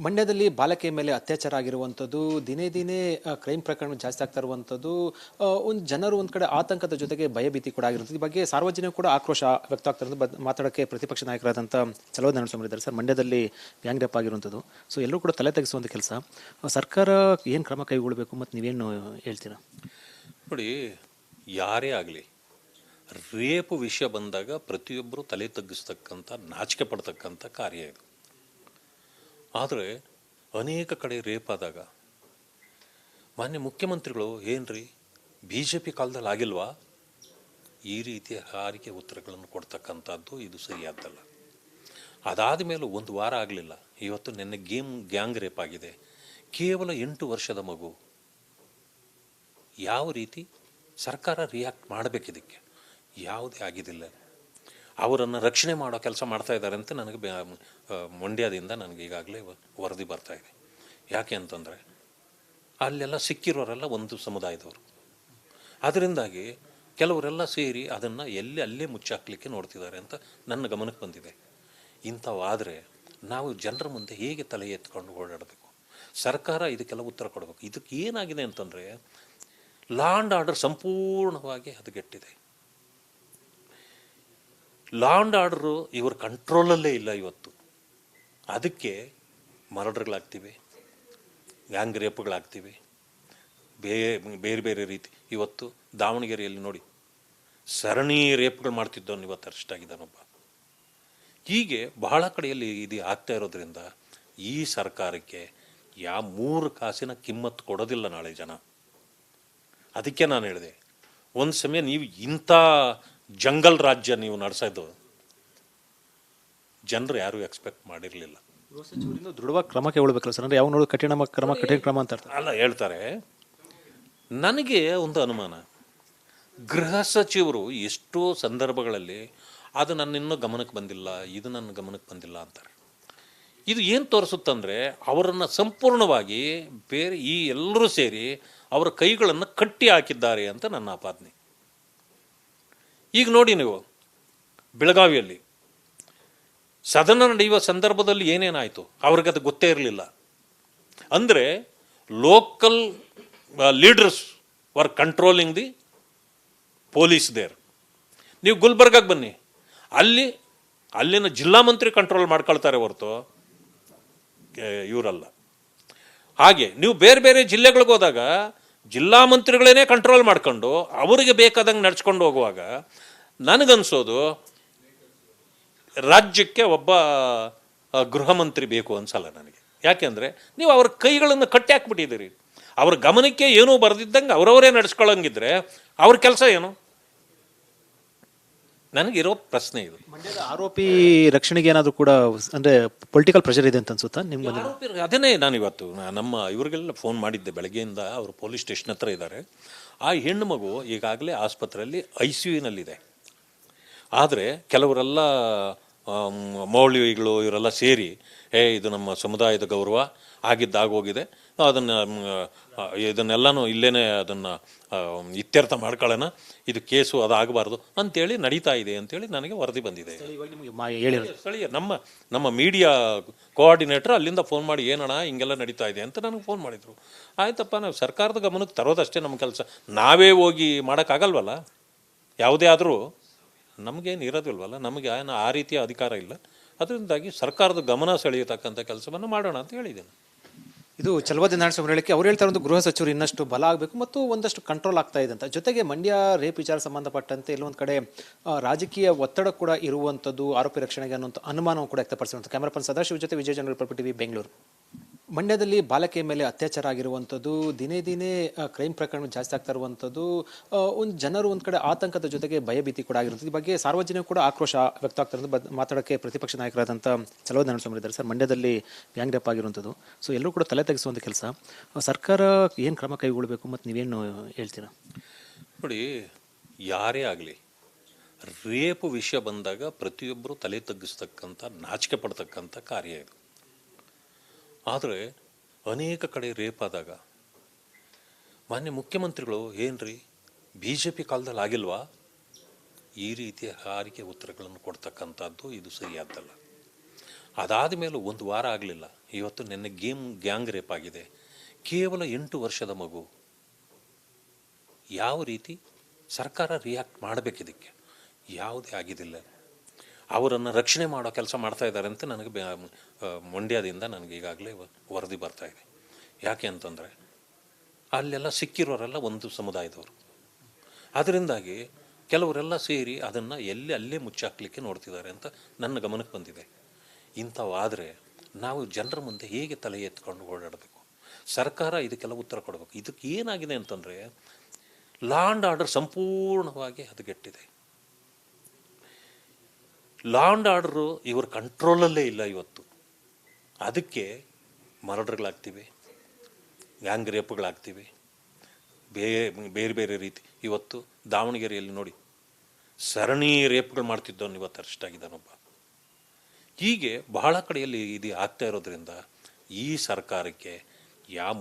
ಮಂಡ್ಯದಲ್ಲಿ ಬಾಲಕಿಯ ಮೇಲೆ ಅತ್ಯಾಚಾರ ಆಗಿರುವಂಥದ್ದು ದಿನೇ ದಿನೇ ಕ್ರೈಮ್ ಪ್ರಕರಣ ಜಾಸ್ತಿ ಆಗ್ತಾ ಇರುವಂಥದ್ದು ಒಂದು ಜನರು ಒಂದು ಕಡೆ ಆತಂಕದ ಜೊತೆಗೆ ಭಯಭೀತಿ ಕೂಡ ಆಗಿರುತ್ತದೆ. ಈ ಬಗ್ಗೆ ಸಾರ್ವಜನಿಕರು ಕೂಡ ಆಕ್ರೋಶ ವ್ಯಕ್ತ ಆಗ್ತಾ ಇರೋದು ಮಾತಾಡೋಕ್ಕೆ ಪ್ರತಿಪಕ್ಷ ನಾಯಕರಾದಂಥ ಚಲೋದ್ ನರಸಿಂಹ ಇದ್ದಾರೆ ಸರ್. ಮಂಡ್ಯದಲ್ಲಿ ಗ್ಯಾಂಗ್ ರೇಪ್ ಆಗಿರುವಂಥದ್ದು, ಸೊ ಎಲ್ಲರೂ ಕೂಡ ತಲೆ ತೆಗೆಸುವಂಥ ಕೆಲಸ. ಸರ್ಕಾರ ಏನು ಕ್ರಮ ಕೈಗೊಳ್ಳಬೇಕು ಮತ್ತು ನೀವೇನು ಹೇಳ್ತೀರಾ? ನೋಡಿ, ಯಾರೇ ಆಗಲಿ ರೇಪ್ ವಿಷಯ ಬಂದಾಗ ಪ್ರತಿಯೊಬ್ಬರು ತಲೆ ತಗ್ಗಿಸ್ತಕ್ಕಂಥ, ನಾಚಿಕೆ ಪಡ್ತಕ್ಕಂಥ ಕಾರ್ಯ ಇದು. ಆದರೆ ಅನೇಕ ಕಡೆ ರೇಪ್ ಆದಾಗ ಮಾನ್ಯ ಮುಖ್ಯಮಂತ್ರಿಗಳು ಏನ್ರಿ BJP ಕಾಲದಲ್ಲಿ ಆಗಿಲ್ವಾ ಈ ರೀತಿಯ ಹಾರಿಕೆ ಉತ್ತರಗಳನ್ನು ಕೊಡ್ತಕ್ಕಂಥದ್ದು ಇದು ಸರಿಯಾದ್ದಲ್ಲ. ಅದಾದ ಮೇಲೆ ಒಂದು ವಾರ ಆಗಲಿಲ್ಲ, ಇವತ್ತು ನಿನ್ನೆ ಗ್ಯಾಂಗ್ ರೇಪ್ ಆಗಿದೆ. ಕೇವಲ 8 ವರ್ಷದ ಮಗು. ಯಾವ ರೀತಿ ಸರ್ಕಾರ ರಿಯಾಕ್ಟ್ ಮಾಡಬೇಕಿದಕ್ಕೆ? ಯಾವುದೇ ಆಗಿದ್ದಿಲ್ಲ. ಅವರನ್ನು ರಕ್ಷಣೆ ಮಾಡೋ ಕೆಲಸ ಮಾಡ್ತಾ ಇದ್ದಾರೆ ಅಂತ ನನಗೆ ಮಂಡ್ಯದಿಂದ ನನಗೆ ಈಗಾಗಲೇ ವರದಿ ಬರ್ತಾ ಇದೆ. ಯಾಕೆ ಅಂತಂದರೆ ಅಲ್ಲೆಲ್ಲ ಸಿಕ್ಕಿರೋರೆಲ್ಲ ಒಂದು ಸಮುದಾಯದವರು. ಅದರಿಂದಾಗಿ ಕೆಲವರೆಲ್ಲ ಸೇರಿ ಅದನ್ನು ಅಲ್ಲೇ ಮುಚ್ಚಾಕಲಿಕ್ಕೆ ನೋಡ್ತಿದ್ದಾರೆ ಅಂತ ನನ್ನ ಗಮನಕ್ಕೆ ಬಂದಿದೆ. ಇಂಥವಾದರೆ ನಾವು ಜನರ ಮುಂದೆ ಹೇಗೆ ತಲೆ ಎತ್ಕೊಂಡು ಓಡಾಡಬೇಕು? ಸರ್ಕಾರ ಇದಕ್ಕೆಲ್ಲ ಉತ್ತರ ಕೊಡಬೇಕು. ಇದಕ್ಕೆ ಏನಾಗಿದೆ ಅಂತಂದರೆ ಲಾ ಆ್ಯಂಡ್ ಆರ್ಡರ್ ಸಂಪೂರ್ಣವಾಗಿ ಹದಗೆಟ್ಟಿದೆ. ಲಾ ಆ್ಯಂಡ್ ಆರ್ಡರು ಇವ್ರ ಕಂಟ್ರೋಲಲ್ಲೇ ಇಲ್ಲ ಇವತ್ತು. ಅದಕ್ಕೆ ಮರ್ಡರ್ಗಳಾಗ್ತಿವೆ, ಗ್ಯಾಂಗ್ ರೇಪ್ಗಳಾಗ್ತಿವೆ, ಬೇರೆ ಬೇರೆ ರೀತಿ. ಇವತ್ತು ದಾವಣಗೆರೆಯಲ್ಲಿ ನೋಡಿ, ಸರಣಿ ರೇಪ್ಗಳು ಮಾಡ್ತಿದ್ದವನು ಇವತ್ತು ಅರೆಸ್ಟ್ ಆಗಿದ್ದಾನೊಬ್ಬ. ಹೀಗೆ ಬಹಳ ಕಡೆಯಲ್ಲಿ ಇದು ಆಗ್ತಾ ಇರೋದ್ರಿಂದ ಈ ಸರ್ಕಾರಕ್ಕೆ 3 ಕಾಸಿನ ಕಿಮ್ಮತ್ತು ಕೊಡೋದಿಲ್ಲ ನಾಳೆ ಜನ. ಅದಕ್ಕೆ ನಾನು ಹೇಳಿದೆ, ಒಂದು ಸಮಯ ನೀವು ಇಂಥ ಜಂಗಲ್ ರಾಜ್ಯ ನೀವು ನಡೆಸೋದು ಜನರು ಯಾರೂ ಎಕ್ಸ್ಪೆಕ್ಟ್ ಮಾಡಿರಲಿಲ್ಲ. ದೃಢವಾಗಿ ಕ್ರಮ ಕೈಗೊಳ್ಳಬೇಕಲ್ಲ ಸರ್? ಅಂದರೆ ಯಾವ ನೋಡು ಕಠಿಣ ಕ್ರಮ ಅಂತ ಅಲ್ಲ ಹೇಳ್ತಾರೆ. ನನಗೆ ಒಂದು ಅನುಮಾನ, ಗೃಹ ಸಚಿವರು ಎಷ್ಟೋ ಸಂದರ್ಭಗಳಲ್ಲಿ ಅದು ನನ್ನಿನ್ನೂ ಗಮನಕ್ಕೆ ಬಂದಿಲ್ಲ, ಇದು ನನ್ನ ಗಮನಕ್ಕೆ ಬಂದಿಲ್ಲ ಅಂತಾರೆ. ಇದು ಏನು ತೋರಿಸುತ್ತಂದರೆ ಅವರನ್ನು ಸಂಪೂರ್ಣವಾಗಿ ಬೇರೆ ಈ ಎಲ್ಲರೂ ಸೇರಿ ಅವರ ಕೈಗಳನ್ನು ಕಟ್ಟಿ ಹಾಕಿದ್ದಾರೆ ಅಂತ ನನ್ನ ಆಪಾದನೆ. ಈಗ ನೋಡಿ, ನೀವು ಬೆಳಗಾವಿಯಲ್ಲಿ ಸದನ ನಡೆಯುವ ಸಂದರ್ಭದಲ್ಲಿ ಏನೇನಾಯಿತು ಅವ್ರಿಗೆ ಅದು ಗೊತ್ತೇ ಇರಲಿಲ್ಲ. ಅಂದರೆ local leaders were controlling the police there. ನೀವು ಗುಲ್ಬರ್ಗಾಗೆ ಬನ್ನಿ, ಅಲ್ಲಿನ ಜಿಲ್ಲಾ ಮಂತ್ರಿ ಕಂಟ್ರೋಲ್ ಮಾಡ್ಕೊಳ್ತಾರೆ ಹೊರತು ಇವರಲ್ಲ. ಹಾಗೆ ನೀವು ಬೇರೆ ಬೇರೆ ಜಿಲ್ಲೆಗಳಿಗೆ ಹೋದಾಗ ಜಿಲ್ಲಾ ಮಂತ್ರಿಗಳೇನೇ ಕಂಟ್ರೋಲ್ ಮಾಡ್ಕೊಂಡು ಅವರಿಗೆ ಬೇಕಾದಂಗೆ ನಡ್ಸ್ಕೊಂಡು ಹೋಗುವಾಗ ನನಗನ್ಸೋದು ರಾಜ್ಯಕ್ಕೆ ಒಬ್ಬ ಗೃಹ ಮಂತ್ರಿ ಬೇಕು ಅನ್ಸಲ್ಲ ನನಗೆ. ಯಾಕೆಂದರೆ ನೀವು ಅವ್ರ ಕೈಗಳನ್ನು ಕಟ್ಟಿ ಹಾಕ್ಬಿಟ್ಟಿದ್ದೀರಿ. ಅವ್ರ ಗಮನಕ್ಕೆ ಏನೂ ಬರೆದಿದ್ದಂಗೆ ಅವರವರೇ ನಡ್ಸ್ಕೊಳ್ಳೋಂಗಿದ್ರೆ ಅವ್ರ ಕೆಲಸ ಏನು? ನನಗಿರೋ ಪ್ರಶ್ನೆ ಇದು. ಮಂಡ್ಯದ ಆರೋಪಿ ರಕ್ಷಣೆಗೆ ಏನಾದರೂ ಕೂಡ ಅಂದರೆ ಪೊಲಿಟಿಕಲ್ ಪ್ರೆಷರ್ ಇದೆ ಅಂತ ಅನ್ಸುತ್ತಾ ನಿಮ್ಗೆ? ಅದನ್ನೇ ನಾನು ಇವತ್ತು ನಮ್ಮ ಇವರಿಗೆಲ್ಲ ಫೋನ್ ಮಾಡಿದ್ದೆ ಬೆಳಗ್ಗೆಯಿಂದ. ಅವರು ಪೊಲೀಸ್ ಸ್ಟೇಷನ್ ಹತ್ರ ಇದ್ದಾರೆ. ಆ ಹೆಣ್ಣು ಮಗು ಈಗಾಗಲೇ ಆಸ್ಪತ್ರೆಯಲ್ಲಿ ICUನಲ್ಲಿದೆ. ಆದರೆ ಕೆಲವರೆಲ್ಲ ಮೌಲ್ವಿಗಳು ಇವರೆಲ್ಲ ಸೇರಿ ಇದು ನಮ್ಮ ಸಮುದಾಯದ ಗೌರವ ಆಗಿದ್ದಾಗೋಗಿದೆ, ಇದನ್ನೆಲ್ಲನೂ ಇಲ್ಲೇನೆ ಅದನ್ನು ಇತ್ಯರ್ಥ ಮಾಡ್ಕೊಳ್ಳೋಣ, ಇದು ಕೇಸು ಅದಾಗಬಾರ್ದು ಅಂತೇಳಿ ನಡೀತಾ ಇದೆ ಅಂತೇಳಿ ನನಗೆ ವರದಿ ಬಂದಿದೆ. ಸ್ಥಳೀಯ ನಮ್ಮ ಮೀಡಿಯಾ ಕೋಆರ್ಡಿನೇಟರ್ ಅಲ್ಲಿಂದ ಫೋನ್ ಮಾಡಿ ಏನಣ್ಣ ಹಿಂಗೆಲ್ಲ ನಡೀತಾ ಇದೆ ಅಂತ ನನಗೆ ಫೋನ್ ಮಾಡಿದರು. ಆಯ್ತಪ್ಪ, ನಾವು ಸರ್ಕಾರದ ಗಮನಕ್ಕೆ ತರೋದಷ್ಟೇ ನಮ್ಮ ಕೆಲಸ. ನಾವೇ ಹೋಗಿ ಮಾಡೋಕ್ಕಾಗಲ್ವಲ್ಲ. ಯಾವುದೇ ಆದರೂ ನಮಗೇನು ಇರೋದಿಲ್ವಲ್ಲ, ನಮಗೆ ಆ ರೀತಿಯ ಅಧಿಕಾರ ಇಲ್ಲ. ಅದರಿಂದಾಗಿ ಸರ್ಕಾರದ ಗಮನ ಸೆಳೆಯತಕ್ಕಂಥ ಕೆಲಸವನ್ನು ಮಾಡೋಣ ಅಂತ ಹೇಳಿದ್ದೇನೆ. ಇದು ಚಲೋದ್ ನರಸಿಂಹ ಹೇಳಿಕೆ. ಅವ್ರು ಹೇಳ್ತಾರೆ ಒಂದು ಗೃಹ ಸಚಿವರು ಇನ್ನಷ್ಟು ಬಲ ಆಗಬೇಕು ಮತ್ತು ಒಂದಷ್ಟು ಕಂಟ್ರೋಲ್ ಆಗ್ತಾ ಇದೆ ಅಂತ. ಜೊತೆಗೆ ಮಂಡ್ಯ ರೇಪ್ ವಿಚಾರ ಸಂಬಂಧಪಟ್ಟಂತೆ ಎಲ್ಲೊಂದು ಕಡೆ ರಾಜಕೀಯ ಒತ್ತಡ ಕೂಡ ಇರುವಂಥದ್ದು, ಆರೋಪಿ ರಕ್ಷಣೆಗೆ ಅನ್ನುವಂಥ ಅನುಮಾನವನ್ನು ಕೂಡ ವ್ಯಕ್ತಪಡಿಸಿರುವಂಥ. ಕ್ಯಾಮರಾ ಪರ್ಸನ್ ಸದಾಶಿವ ಜೊತೆ ವಿಜಯ ಜನರಲ್ ಪರ್ಪಿ ಟಿವಿ, ಬೆಂಗಳೂರು. ಮಂಡ್ಯದಲ್ಲಿ ಬಾಲಕಿಯ ಮೇಲೆ ಅತ್ಯಾಚಾರ ಆಗಿರುವಂಥದ್ದು ದಿನೇ ದಿನೇ ಕ್ರೈಮ್ ಪ್ರಕರಣ ಜಾಸ್ತಿ ಆಗ್ತಾ ಇರುವಂಥದ್ದು ಒಂದು ಜನರು ಒಂದು ಕಡೆ ಆತಂಕದ ಜೊತೆಗೆ ಭಯಭೀತಿ ಕೂಡ ಆಗಿರುತ್ತದೆ. ಈ ಬಗ್ಗೆ ಸಾರ್ವಜನಿಕರು ಕೂಡ ಆಕ್ರೋಶ ವ್ಯಕ್ತ ಆಗ್ತಾ ಇರೋದು ಮಾತಾಡೋಕ್ಕೆ ಪ್ರತಿಪಕ್ಷ ನಾಯಕರಾದಂಥ ಚಲೋದ್ ನರಸಿಂಹ ಇದ್ದಾರೆ ಸರ್. ಮಂಡ್ಯದಲ್ಲಿ ಗ್ಯಾಂಗ್ ರೇಪ್ ಆಗಿರುವಂಥದ್ದು, ಸೊ ಎಲ್ಲರೂ ಕೂಡ ತಲೆ ತೆಗೆಸುವಂಥ ಕೆಲಸ. ಸರ್ಕಾರ ಏನು ಕ್ರಮ ಕೈಗೊಳ್ಳಬೇಕು ಮತ್ತು ನೀವೇನು ಹೇಳ್ತೀರಾ? ನೋಡಿ, ಯಾರೇ ಆಗಲಿ ರೇಪ್ ವಿಷಯ ಬಂದಾಗ ಪ್ರತಿಯೊಬ್ಬರು ತಲೆ ತಗ್ಗಿಸ್ತಕ್ಕಂಥ, ನಾಚಿಕೆ ಪಡ್ತಕ್ಕಂಥ ಕಾರ್ಯ ಇದು. ಆದರೆ ಅನೇಕ ಕಡೆ ರೇಪ್ ಆದಾಗ ಮಾನ್ಯ ಮುಖ್ಯಮಂತ್ರಿಗಳು ಏನ್ರಿ BJP ಕಾಲದಲ್ಲಿ ಆಗಿಲ್ವಾ ಈ ರೀತಿಯ ಹಾರಿಕೆ ಉತ್ತರಗಳನ್ನು ಕೊಡ್ತಕ್ಕಂಥದ್ದು ಇದು ಸರಿಯಾದ್ದಲ್ಲ. ಅದಾದ ಮೇಲೆ ಒಂದು ವಾರ ಆಗಲಿಲ್ಲ, ಇವತ್ತು ನಿನ್ನೆ ಗ್ಯಾಂಗ್ ರೇಪ್ ಆಗಿದೆ. ಕೇವಲ 8 ವರ್ಷದ ಮಗು. ಯಾವ ರೀತಿ ಸರ್ಕಾರ ರಿಯಾಕ್ಟ್ ಮಾಡಬೇಕಿದಕ್ಕೆ? ಯಾವುದೇ ಆಗಿದ್ದಿಲ್ಲ. ಅವರನ್ನು ರಕ್ಷಣೆ ಮಾಡೋ ಕೆಲಸ ಮಾಡ್ತಾ ಇದ್ದಾರೆ ಅಂತ ನನಗೆ ಮಂಡ್ಯದಿಂದ ನನಗೆ ಈಗಾಗಲೇ ವರದಿ ಬರ್ತಾ ಇದೆ. ಯಾಕೆ ಅಂತಂದರೆ ಅಲ್ಲೆಲ್ಲ ಸಿಕ್ಕಿರೋರೆಲ್ಲ ಒಂದು ಸಮುದಾಯದವರು. ಅದರಿಂದಾಗಿ ಕೆಲವರೆಲ್ಲ ಸೇರಿ ಅದನ್ನು ಅಲ್ಲೇ ಮುಚ್ಚಾಕ್ಲಿಕ್ಕೆ ನೋಡ್ತಿದ್ದಾರೆ ಅಂತ ನನ್ನ ಗಮನಕ್ಕೆ ಬಂದಿದೆ. ಇಂಥವಾದರೆ ನಾವು ಜನರ ಮುಂದೆ ಹೇಗೆ ತಲೆ ಎತ್ಕೊಂಡು ಓಡಾಡಬೇಕು? ಸರ್ಕಾರ ಇದಕ್ಕೆಲ್ಲ ಉತ್ತರ ಕೊಡಬೇಕು. ಇದಕ್ಕೆ ಏನಾಗಿದೆ ಅಂತಂದರೆ ಲಾ ಆ್ಯಂಡ್ ಆರ್ಡರ್ ಸಂಪೂರ್ಣವಾಗಿ ಹದಗೆಟ್ಟಿದೆ. ಲಾ ಆ್ಯಂಡ್ ಆರ್ಡರು ಇವ್ರ ಕಂಟ್ರೋಲಲ್ಲೇ ಇಲ್ಲ ಇವತ್ತು. ಅದಕ್ಕೆ ಮರ್ಡರ್ಗಳಾಗ್ತಿವೆ, ಗ್ಯಾಂಗ್ ರೇಪ್ಗಳಾಗ್ತಿವೆ, ಬೇರೆ ಬೇರೆ ರೀತಿ. ಇವತ್ತು ದಾವಣಗೆರೆಯಲ್ಲಿ ನೋಡಿ, ಸರಣಿ ರೇಪ್ಗಳು ಮಾಡ್ತಿದ್ದವನು ಇವತ್ತು ಅರೆಸ್ಟ್ ಆಗಿದ್ದಾನೊಬ್ಬ. ಹೀಗೆ ಬಹಳ ಕಡೆಯಲ್ಲಿ ಇದು ಆಗ್ತಾ ಇರೋದ್ರಿಂದ ಈ ಸರ್ಕಾರಕ್ಕೆ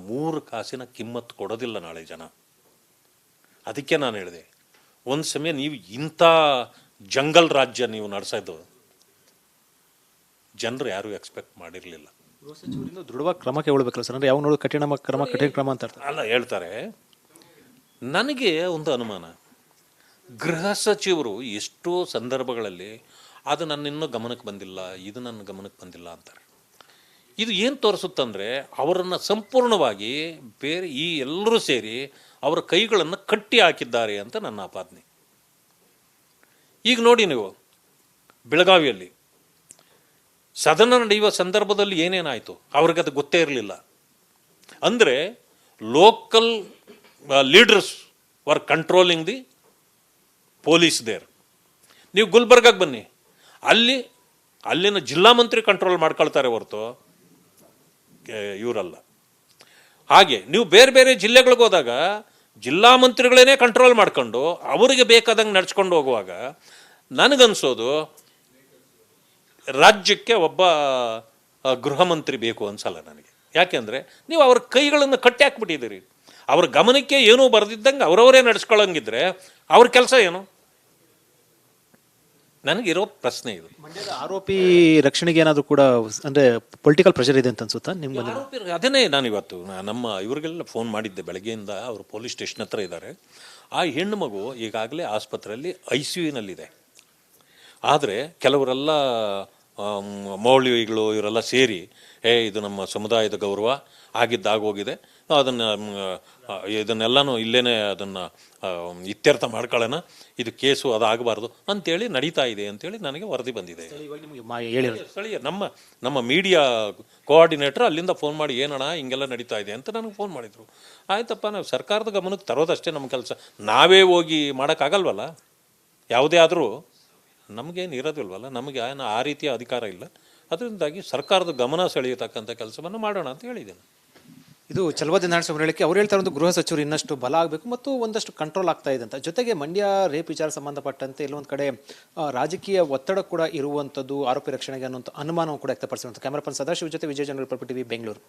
3 ಕಾಸಿನ ಕಿಮ್ಮತ್ತು ಕೊಡೋದಿಲ್ಲ ನಾಳೆ ಜನ. ಅದಕ್ಕೆ ನಾನು ಹೇಳಿದೆ, ಒಂದು ಸಮಯ ನೀವು ಇಂಥ ಜಂಗಲ್ ರಾಜ್ಯ ನೀವು ನಡೆಸೋದು ಜನರು ಯಾರೂ ಎಕ್ಸ್ಪೆಕ್ಟ್ ಮಾಡಿರಲಿಲ್ಲ. ಗೃಹ ಸಚಿವರಿಂದ ದೃಢವಾಗಿ ಕ್ರಮ ಕೈಗೊಳ್ಳಬೇಕಲ್ಲ ಸರ್? ಅಂದರೆ ಯಾವ ನೋಡು ಕಠಿಣ ಕ್ರಮ ಅಂತ ಅಲ್ಲ ಹೇಳ್ತಾರೆ. ನನಗೆ ಒಂದು ಅನುಮಾನ, ಗೃಹ ಸಚಿವರು ಎಷ್ಟೋ ಸಂದರ್ಭಗಳಲ್ಲಿ ಅದು ನನ್ನಿನ್ನೂ ಗಮನಕ್ಕೆ ಬಂದಿಲ್ಲ, ಇದು ನನ್ನ ಗಮನಕ್ಕೆ ಬಂದಿಲ್ಲ ಅಂತಾರೆ. ಇದು ಏನು ತೋರಿಸುತ್ತಂದರೆ ಅವರನ್ನು ಸಂಪೂರ್ಣವಾಗಿ ಬೇರೆ ಈ ಎಲ್ಲರೂ ಸೇರಿ ಅವರ ಕೈಗಳನ್ನು ಕಟ್ಟಿ ಹಾಕಿದ್ದಾರೆ ಅಂತ ನನ್ನ ಆಪಾದನೆ. ಈಗ ನೋಡಿ ನೀವು ಬೆಳಗಾವಿಯಲ್ಲಿ ಸದನ ನಡೆಯುವ ಸಂದರ್ಭದಲ್ಲಿ ಏನೇನಾಯಿತು ಅವ್ರಿಗೆ ಅದು ಗೊತ್ತೇ ಇರಲಿಲ್ಲ. ಅಂದರೆ local leaders were controlling the police there. ನೀವು ಗುಲ್ಬರ್ಗಾಗೆ ಬನ್ನಿ, ಅಲ್ಲಿನ ಜಿಲ್ಲಾ ಮಂತ್ರಿ ಕಂಟ್ರೋಲ್ ಮಾಡ್ಕೊಳ್ತಾರೆ ಹೊರತು ಇವರಲ್ಲ. ಹಾಗೆ ನೀವು ಬೇರೆ ಬೇರೆ ಜಿಲ್ಲೆಗಳಿಗೆ ಹೋದಾಗ ಜಿಲ್ಲಾ ಮಂತ್ರಿಗಳೇನೇ ಕಂಟ್ರೋಲ್ ಮಾಡ್ಕೊಂಡು ಅವರಿಗೆ ಬೇಕಾದಂಗೆ ನಡ್ಸ್ಕೊಂಡು ಹೋಗುವಾಗ ನನಗನ್ಸೋದು ರಾಜ್ಯಕ್ಕೆ ಒಬ್ಬ ಗೃಹ ಮಂತ್ರಿ ಬೇಕು ಅನ್ಸಲ್ಲ ನನಗೆ. ಯಾಕೆಂದರೆ ನೀವು ಅವ್ರ ಕೈಗಳನ್ನು ಕಟ್ಟಿ ಹಾಕ್ಬಿಟ್ಟಿದ್ದೀರಿ. ಅವ್ರ ಗಮನಕ್ಕೆ ಏನೂ ಬರೆದಿದ್ದಂಗೆ ಅವರವರೇ ನಡೆಸ್ಕೊಳ್ಳಂಗಿದ್ರೆ ಅವ್ರ ಕೆಲಸ ಏನು? ನನಗಿರೋ ಪ್ರಶ್ನೆ ಇದು. ಮಂಡ್ಯದ ಆರೋಪಿ ರಕ್ಷಣೆಗೆ ಏನಾದರೂ ಕೂಡ ಅಂದರೆ ಪೊಲಿಟಿಕಲ್ ಪ್ರೆಷರ್ ಇದೆ ಅಂತ ಅನ್ಸುತ್ತಾ ನಿಮ್ಗೆ? ಅದನ್ನೇ ನಾನು ಇವತ್ತು ನಮ್ಮ ಇವರಿಗೆಲ್ಲ ಫೋನ್ ಮಾಡಿದ್ದೆ ಬೆಳಗ್ಗೆಯಿಂದ. ಅವರು ಪೊಲೀಸ್ ಸ್ಟೇಷನ್ ಹತ್ರ ಇದ್ದಾರೆ. ಆ ಹೆಣ್ಣು ಮಗು ಈಗಾಗಲೇ ಆಸ್ಪತ್ರೆಯಲ್ಲಿ ICU-ನಲ್ಲಿದೆ. ಆದರೆ ಕೆಲವರೆಲ್ಲ ಮೌಲ್ವಿಗಳು ಇವರೆಲ್ಲ ಸೇರಿ ಇದು ನಮ್ಮ ಸಮುದಾಯದ ಗೌರವ ಆಗಿದ್ದಾಗೋಗಿದೆ, ಇದನ್ನೆಲ್ಲನೂ ಇಲ್ಲೇನೆ ಅದನ್ನು ಇತ್ಯರ್ಥ ಮಾಡ್ಕೊಳ್ಳೋಣ, ಇದು ಕೇಸು ಅದಾಗಬಾರ್ದು ಅಂತೇಳಿ ನಡೀತಾ ಇದೆ ಅಂತೇಳಿ ನನಗೆ ವರದಿ ಬಂದಿದೆ. ಸ್ಥಳೀಯ ನಮ್ಮ ಮೀಡಿಯಾ ಕೋಆರ್ಡಿನೇಟರ್ ಅಲ್ಲಿಂದ ಫೋನ್ ಮಾಡಿ ಏನಣ್ಣ ಹಿಂಗೆಲ್ಲ ನಡೀತಾ ಇದೆ ಅಂತ ನನಗೆ ಫೋನ್ ಮಾಡಿದರು. ಆಯ್ತಪ್ಪ, ನಾವು ಸರ್ಕಾರದ ಗಮನಕ್ಕೆ ತರೋದಷ್ಟೇ ನಮ್ಮ ಕೆಲಸ. ನಾವೇ ಹೋಗಿ ಮಾಡೋಕ್ಕಾಗಲ್ವಲ್ಲ. ಯಾವುದೇ ಆದರೂ ನಮಗೇನು ಇರೋದಿಲ್ವಲ್ಲ, ನಮಗೆ ಆ ರೀತಿಯ ಅಧಿಕಾರ ಇಲ್ಲ. ಅದರಿಂದಾಗಿ ಸರ್ಕಾರದ ಗಮನ ಸೆಳೆಯತಕ್ಕಂಥ ಕೆಲಸವನ್ನು ಮಾಡೋಣ ಅಂತ ಹೇಳಿದ್ದೇನೆ. ಇದು ಚಲವಾದಿ ನಾರಾಯಣಸ್ವಾಮಿ ಹೇಳಿಕೆ. ಅವ್ರು ಹೇಳ್ತಾರೆ ಒಂದು ಗೃಹ ಸಚಿವರು ಇನ್ನಷ್ಟು ಬಲ ಆಗಬೇಕು ಮತ್ತು ಒಂದಷ್ಟು ಕಂಟ್ರೋಲ್ ಆಗ್ತಾ ಇದೆ ಅಂತ. ಜೊತೆಗೆ ಮಂಡ್ಯ ರೇಪ್ ವಿಚಾರ ಸಂಬಂಧಪಟ್ಟಂತೆ ಎಲ್ಲೊಂದು ಕಡೆ ರಾಜಕೀಯ ಒತ್ತಡ ಕೂಡ ಇರುವಂಥದ್ದು, ಆರೋಪಿ ರಕ್ಷಣೆಗೆ ಅನ್ನುವಂಥ ಅನುಮಾನವನ್ನು ಕೂಡ ವ್ಯಕ್ತಪಡಿಸಿರುವಂಥ. ಕ್ಯಾಮರಾ ಪರ್ಸನ್ ಸದಾಶಿವ ಜೊತೆ ವಿಜಯ ಜನರಲ್ ಪರ್ಪಿ ಟಿವಿ, ಬೆಂಗಳೂರು.